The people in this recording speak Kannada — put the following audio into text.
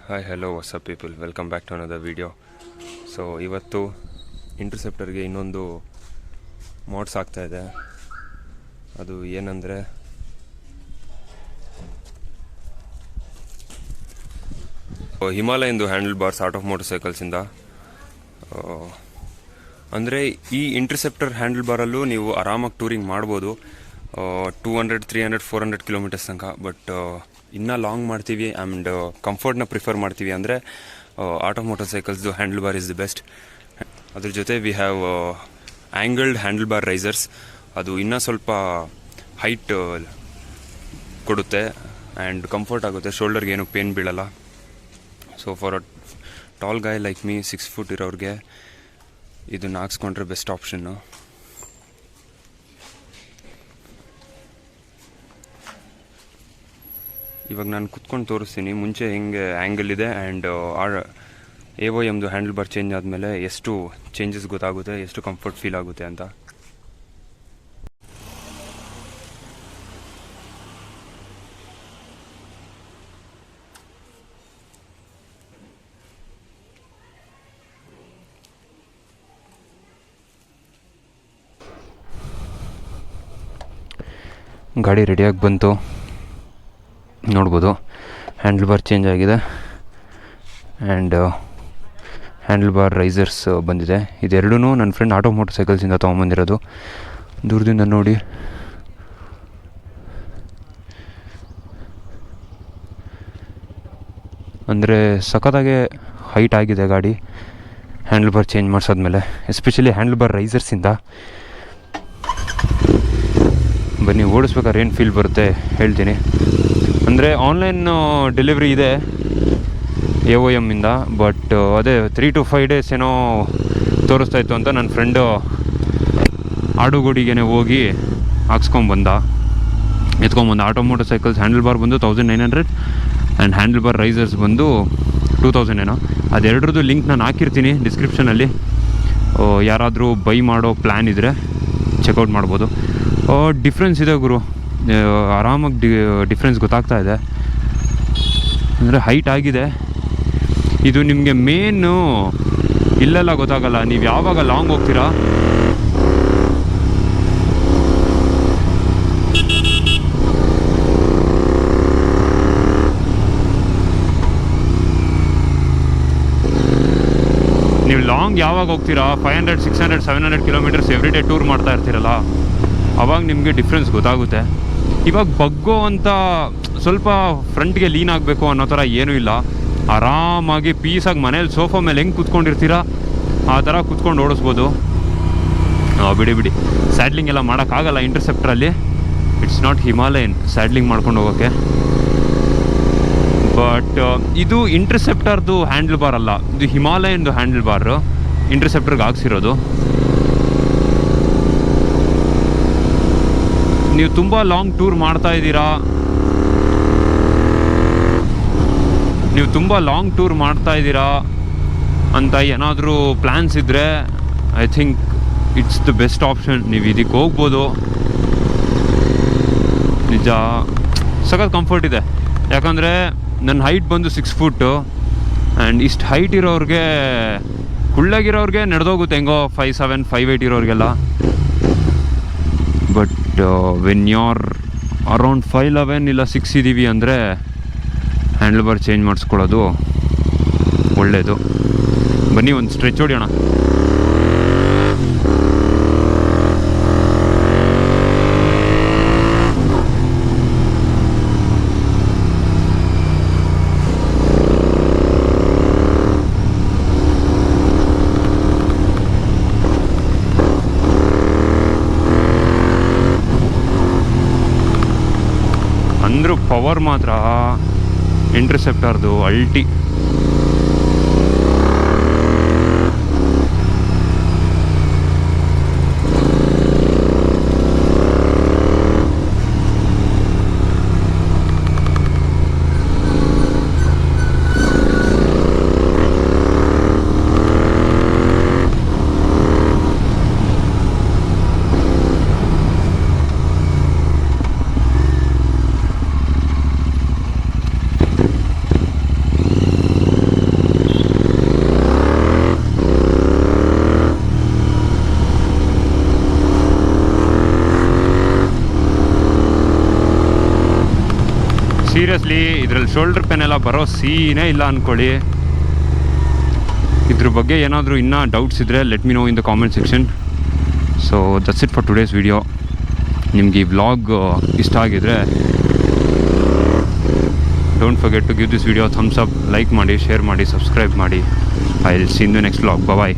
Hi hello what's up people, welcome back to another video. So ಇವತ್ತು ಇಂಟರ್ಸೆಪ್ಟರ್ಗೆ ಇನ್ನೊಂದು ಮೋಡ್ಸ್ ಆಗ್ತಾಯಿದೆ. ಅದು ಏನಂದರೆ ಹಿಮಾಲಯನ್ದು handlebars out of motor ಸೈಕಲ್ಸಿಂದ. ಅಂದರೆ ಈ ಇಂಟರ್ಸೆಪ್ಟರ್ ಹ್ಯಾಂಡಲ್ ಬಾರಲ್ಲೂ ನೀವು ಆರಾಮಾಗಿ ಟೂರಿಂಗ್ ಮಾಡ್ಬೋದು 200, 300, 400 ಕಿಲೋಮೀಟರ್ಸ್ ತನಕ. ಬಟ್ ಇನ್ನೂ ಲಾಂಗ್ ಮಾಡ್ತೀವಿ ಆ್ಯಂಡ್ ಕಂಫರ್ಟ್ನ ಪ್ರಿಫರ್ ಮಾಡ್ತೀವಿ ಅಂದರೆ ಔಟ್ ಆಫ್ ಮೋಟರ್ ಸೈಕಲ್ಸ್ದು handlebar is the best. ಅದ್ರ ಜೊತೆ we have angled handlebar risers. ಅದು ಇನ್ನೂ ಸ್ವಲ್ಪ ಹೈಟ್ ಕೊಡುತ್ತೆ ಆ್ಯಂಡ್ ಕಂಫರ್ಟ್ ಆಗುತ್ತೆ, ಶೋಲ್ಡರ್ಗೆ ಏನೂ ಪೇನ್ ಬೀಳಲ್ಲ. So for a tall guy like me 6 foot ಇರೋರಿಗೆ ಇದನ್ನು ಹಾಕ್ಸ್ಕೊಂಡ್ರೆ ಬೆಸ್ಟ್ ಆಪ್ಷನ್ನು. ಇವಾಗ ನಾನು ಕುತ್ಕೊಂಡು ತೋರಿಸ್ತೀನಿ ಮುಂಚೆ ಹೆಂಗೆ ಆ್ಯಂಗಲ್ ಇದೆ ಆ್ಯಂಡ್ AOMದು ಹ್ಯಾಂಡಲ್ ಬಾರ್ ಚೇಂಜ್ ಆದಮೇಲೆ ಎಷ್ಟು ಚೇಂಜಸ್ ಗೊತ್ತಾಗುತ್ತೆ, ಎಷ್ಟು ಕಂಫರ್ಟ್ ಫೀಲ್ ಆಗುತ್ತೆ ಅಂತ. ಗಾಡಿ ರೆಡಿಯಾಗಿ ಬಂತು, ನೋಡ್ಬೋದು ಹ್ಯಾಂಡಲ್ ಬಾರ್ ಚೇಂಜ್ ಆಗಿದೆ ಆ್ಯಂಡ್ ಹ್ಯಾಂಡಲ್ ಬಾರ್ ರೈಸರ್ಸ್ ಬಂದಿದೆ. ಇದೆರಡೂ ನನ್ನ ಫ್ರೆಂಡ್ ಆಟೋ ಮೋಟರ್ ಸೈಕಲ್ಸಿಂದ ತೊಗೊಂಬಂದಿರೋದು. ದೂರದಿಂದ ನೋಡಿ, ಅಂದರೆ ಸಖತ್ತಾಗೆ ಹೈಟ್ ಆಗಿದೆ ಗಾಡಿ ಹ್ಯಾಂಡಲ್ ಬಾರ್ ಚೇಂಜ್ ಮಾಡಿಸಾದ್ಮೇಲೆ, ಎಸ್ಪೆಷಲಿ ಹ್ಯಾಂಡಲ್ ಬಾರ್ ರೈಸರ್ಸಿಂದ. ಬನ್ನಿ ಓಡಿಸ್ಬೇಕಾದ್ರೆ ಏನು ಫೀಲ್ ಬರುತ್ತೆ ಹೇಳ್ತೀನಿ. ಅಂದರೆ ಆನ್ಲೈನ್ ಡೆಲಿವ್ರಿ ಇದೆ AOMಯಿಂದ, ಬಟ್ ಅದೇ 3 to 5 days ಏನೋ ತೋರಿಸ್ತಾಯಿತ್ತು ಅಂತ ನನ್ನ ಫ್ರೆಂಡು ಆಡುಗೋಡಿಗೆ ಹೋಗಿ ಹಾಕ್ಸ್ಕೊಂಬಂದ, ಎತ್ಕೊಂಬಂದ. Auto motorcycles handlebar ಬಂದು 1900 ಆ್ಯಂಡ್ ಹ್ಯಾಂಡಲ್ ಬಾರ್ ರೈಸರ್ಸ್ ಬಂದು 2000 ಏನೋ. ಅದೆರಡ್ರದ್ದು ಲಿಂಕ್ ನಾನು ಹಾಕಿರ್ತೀನಿ ಡಿಸ್ಕ್ರಿಪ್ಷನಲ್ಲಿ. ಯಾರಾದರೂ ಬೈ ಮಾಡೋ ಪ್ಲ್ಯಾನ್ ಇದ್ದರೆ ಚೆಕ್ಔಟ್ ಮಾಡ್ಬೋದು. ಡಿಫ್ರೆನ್ಸ್ ಇದೆ ಗುರು, ಆರಾಮಾಗಿ ಡಿಫ್ರೆನ್ಸ್ ಗೊತ್ತಾಗ್ತಾ ಇದೆ. ಅಂದರೆ ಹೈಟ್ ಆಗಿದೆ. ಇದು ನಿಮಗೆ ಮೇನು ಇಲ್ಲೆಲ್ಲ ಗೊತ್ತಾಗಲ್ಲ, ನೀವು ಯಾವಾಗ ಲಾಂಗ್ ಹೋಗ್ತೀರಾ ಯಾವಾಗ ಹೋಗ್ತೀರಾ 500, 600, 700 ಕಿಲೋಮೀಟರ್ಸ್ ಎವ್ರಿ ಡೇ ಟೂರ್ ಮಾಡ್ತಾ ಇರ್ತೀರಲ್ಲ, ಅವಾಗ ನಿಮಗೆ ಡಿಫ್ರೆನ್ಸ್ ಗೊತ್ತಾಗುತ್ತೆ. ಇವಾಗ ಬಗ್ಗೋ ಅಂತ ಸ್ವಲ್ಪ ಫ್ರಂಟ್ಗೆ ಲೀನ್ ಆಗಬೇಕು ಅನ್ನೋ ಥರ ಏನೂ ಇಲ್ಲ. ಆರಾಮಾಗಿ ಪೀಸಾಗಿ ಮನೇಲಿ ಸೋಫಾ ಮೇಲೆ ಹೆಂಗೆ ಕೂತ್ಕೊಂಡಿರ್ತೀರ ಆ ಥರ ಕೂತ್ಕೊಂಡು ಓಡಿಸ್ಬೋದು. ಬಿಡಿ ಸ್ಯಾಡ್ಲಿಂಗ್ ಎಲ್ಲ ಮಾಡೋಕ್ಕಾಗಲ್ಲ ಇಂಟರ್ಸೆಪ್ಟ್ರಲ್ಲಿ. ಇಟ್ಸ್ ನಾಟ್ ಹಿಮಾಲಯನ್ ಸ್ಯಾಡ್ಲಿಂಗ್ ಮಾಡ್ಕೊಂಡು ಹೋಗೋಕ್ಕೆ. ಬಟ್ ಇದು ಇಂಟರ್ಸೆಪ್ಟರ್ದು ಹ್ಯಾಂಡಲ್ ಬಾರ್ ಅಲ್ಲ, ಇದು ಹಿಮಾಲಯನ್ದು ಹ್ಯಾಂಡಲ್ ಬಾರು ಇಂಟರ್ಸೆಪ್ಟರ್ಗೆ ಹಾಕ್ಸಿರೋದು. ನೀವು ತುಂಬ ಲಾಂಗ್ ಟೂರ್ ಮಾಡ್ತಾ ಇದ್ದೀರಾ ಅಂತ ಏನಾದರೂ ಪ್ಲ್ಯಾನ್ಸ್ ಇದ್ದರೆ I think it's the best option. ನೀವು ಇದಕ್ಕೆ ಹೋಗ್ಬೋದು. ನಿಜ ಸಖತ್ ಕಂಫರ್ಟ್ ಇದೆ. ಯಾಕಂದರೆ ನನ್ನ ಹೈಟ್ ಬಂದು 6 ಫುಟ್ಟು ಆ್ಯಂಡ್ ಇಷ್ಟು ಹೈಟ್ ಇರೋರಿಗೆ, ಕುಳ್ಳಗಿರೋರಿಗೆ ನಡೆದೋಗುತ್ತೆ ಹೆಂಗೋ 5'7", 5'8" ಇರೋರಿಗೆಲ್ಲ. ಬಟ್ ವೆನ್ ಯಾರ್ ಅರೌಂಡ್ 5'11" ಇಲ್ಲ 6 ಇದ್ದೀವಿ ಅಂದರೆ ಹ್ಯಾಂಡಲ್ ಬಾರ್ ಚೇಂಜ್ ಮಾಡಿಸ್ಕೊಳ್ಳೋದು ಒಳ್ಳೆಯದು. ಬನ್ನಿ ಒಂದು ಸ್ಟ್ರೆಚ್ ಹೊಡಿಯೋಣ. ಅಂದರೂ ಪವರ್ ಮಾತ್ರ ಇಂಟರ್ಸೆಪ್ಟರ್ದು ಅಲ್ಟಿ. ಸೀರಿಯಸ್ಲಿ ಇದರಲ್ಲಿ ಶೋಲ್ಡರ್ ಪೆನ್ ಎಲ್ಲ ಬರೋ ಸೀನೇ ಇಲ್ಲ ಅಂದ್ಕೊಳ್ಳಿ. ಇದ್ರ ಬಗ್ಗೆ ಏನಾದರೂ ಇನ್ನೂ ಡೌಟ್ಸ್ ಇದ್ದರೆ let me know in the comment section. So that's it for today's video. ನಿಮಗೆ ಈ ವ್ಲಾಗ್ ಇಷ್ಟ ಆಗಿದರೆ don't forget to give this video thumbs up, like ಮಾಡಿ, ಶೇರ್ ಮಾಡಿ, ಸಬ್ಸ್ಕ್ರೈಬ್ ಮಾಡಿ. I will see in the next vlog. Bye.